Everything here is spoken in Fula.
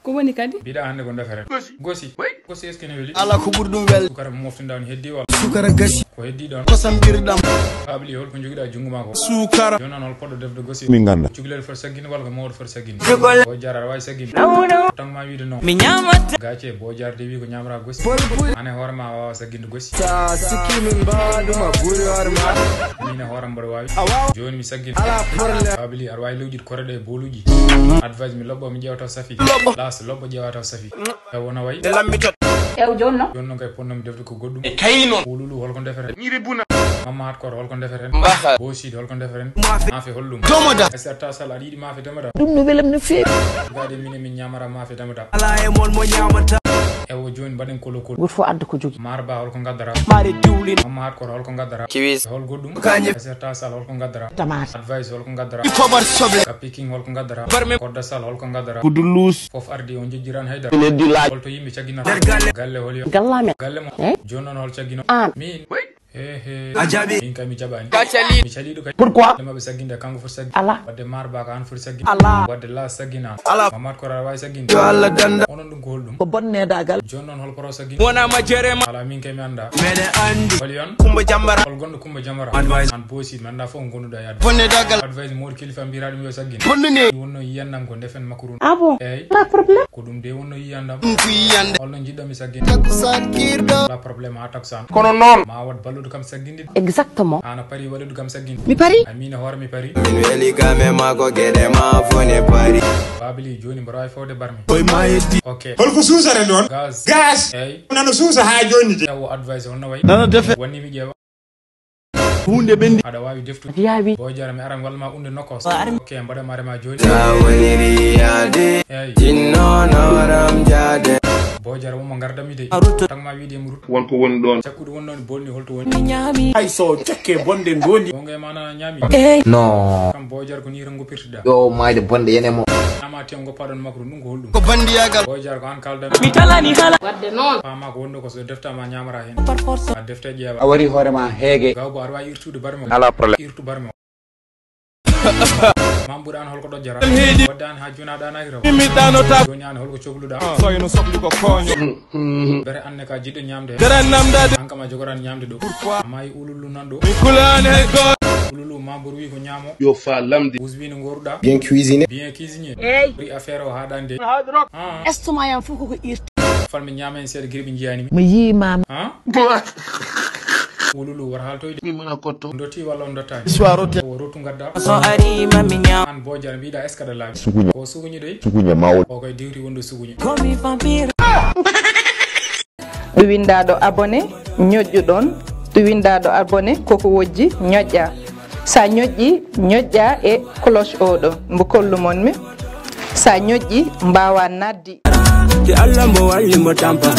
ko woni kadi bida hande ko defere gosi eske ne weli ala ko burdum wel sukara moftinda ni heddi wala sukara gasi ko heddi don kosam birdam babli hol ko jogida jungu mako sukara jonan hol poddo defde gosi min ganda cuglel for sagini wala ko mawdo for sagini bo jarar way sagini tan ma wiide non mi ñamata gace bo jarde wi ko ñamra gosi ane horma wawa saginde gosi sa sikki min baaduma buri horma mine horam bodo wawi joni mi sagini ala porle babli ar way lewjid korede boluji advise mi lobbo mi jewta safi las lobbo jewata safi e wona way de lambitot ew jonno kay ponnom defde ko goddum e kaynon wululu holko defere ñiri buna mamma hat kor holko defere bo sid holko defere maafe hollum tomoda certa sala yidi maafe tamada dum no welam no feewi gade mine min ñamara maafe tamada ala e mon mo ñamata e wo joni baden kolo goto fo adda ko jogi marba holko gaddara mari diwlin mamma hat kor holko gaddara kiwis hol goddum kanje certa sala holko gaddara tamate advice holko gaddara kobar soble ka picking holko gaddara korda sal holko gaddara kudulus fof ardi on jejjiran haydara ne dilaj holto yimbe cagina galle galle hol yo gallame galle mo jonon hol cagino min ajabi min kam mi jabani kachali mi chalido kay pourquoi dama be saginde kango for saggi ala wadde marba ka an for saggi ala wadde la saggina ala mamat ko ra way sagginde yo alla danda onon dum ko holdum ko bonne dagal jonnon hol pro saggi wona ma jerema ala min kay mi anda mede andi hol yon kumba jambara hol gondo kumba jamara advice an bosi manda fo gonduda yaade bonne dagal advice mod kilifa mbiraadum yo saggine bonne ne wonno yiyandam ko defen makurun ah bon ey pas problème ko dum de wonno yiyandam ku yande hol no jidda mi saggine takusan kirdo la problème ha taksan kono non ma wad balludu kam sagginde exactement ana pari wadudu kam sagginde mi pari amina hor mi pari min weli kame mako gede ma fone pari babli joni mbara way fawde barmi koy mayedi okay holko suusare non gas ey nano suusa ha joni je tawo advice wonna way nana defe wonni mi jeewa hunde bendi ada wawi deftu yawi bo jara mi aram walma unde nokos okay mbada mare ma joni tawoniri yade ey jinno nawaram jade bo jara mo ngardami de tagma wiide murut wonko woni don cakkude wonnoni bolni holto woni ay so cekke bonde ngoni wonge mana nyami No. kam bo jara ko ni rango pirtida Yo, mayde bonde yenemo. ama ti ngo padon makru dum ko holdum ko bandiyagal bo jara ko an kalda mi talani hala wadde non fama ko wonno ko so defta ma nyamara hen par force a defta jeewa Awari horema hege. gaw bo ar wa irtude barmo Ala problème. irtu barmo mambuɗa an holko ɗojjara wadde an ha joni aɗa nayi raw mi dano ta joni an holko cohluɗa soyno sohli ko koño bere anne ka jiɗɗo ñamde dara namdade an kam a jogoran ñamde ɗo mayi ululu nan ɗo mi kulani hay go ululu mambour wi ko ñaamo yo fa lamde uswino goruɗa bien cuisiné bien cuisinier ey ɓuri affaire o haɗande estomac yam fof koko irti falmi ñama hen seeɗa guiri ɓe jiyanimi mi yimama ululu war haltoyde mi mona kotto dotti walla on dottani histoire ote o rotu gadda so arima mi ñam an bo jara mbiɗa est ce que aɗa laaɓi suguña ko suguñi ɗoy suguña mawol o koye diwti wonde suguñi komi vampire ɗo windaɗo abonné ñoƴƴuɗon ɗo windaɗo abonné koko wojji ñoƴƴa sa ñoƴƴi ñoƴƴa e cloche oɗo mbo kollumon mi sa ñoƴƴi mbawa naddi ti allah mo walli mo tampa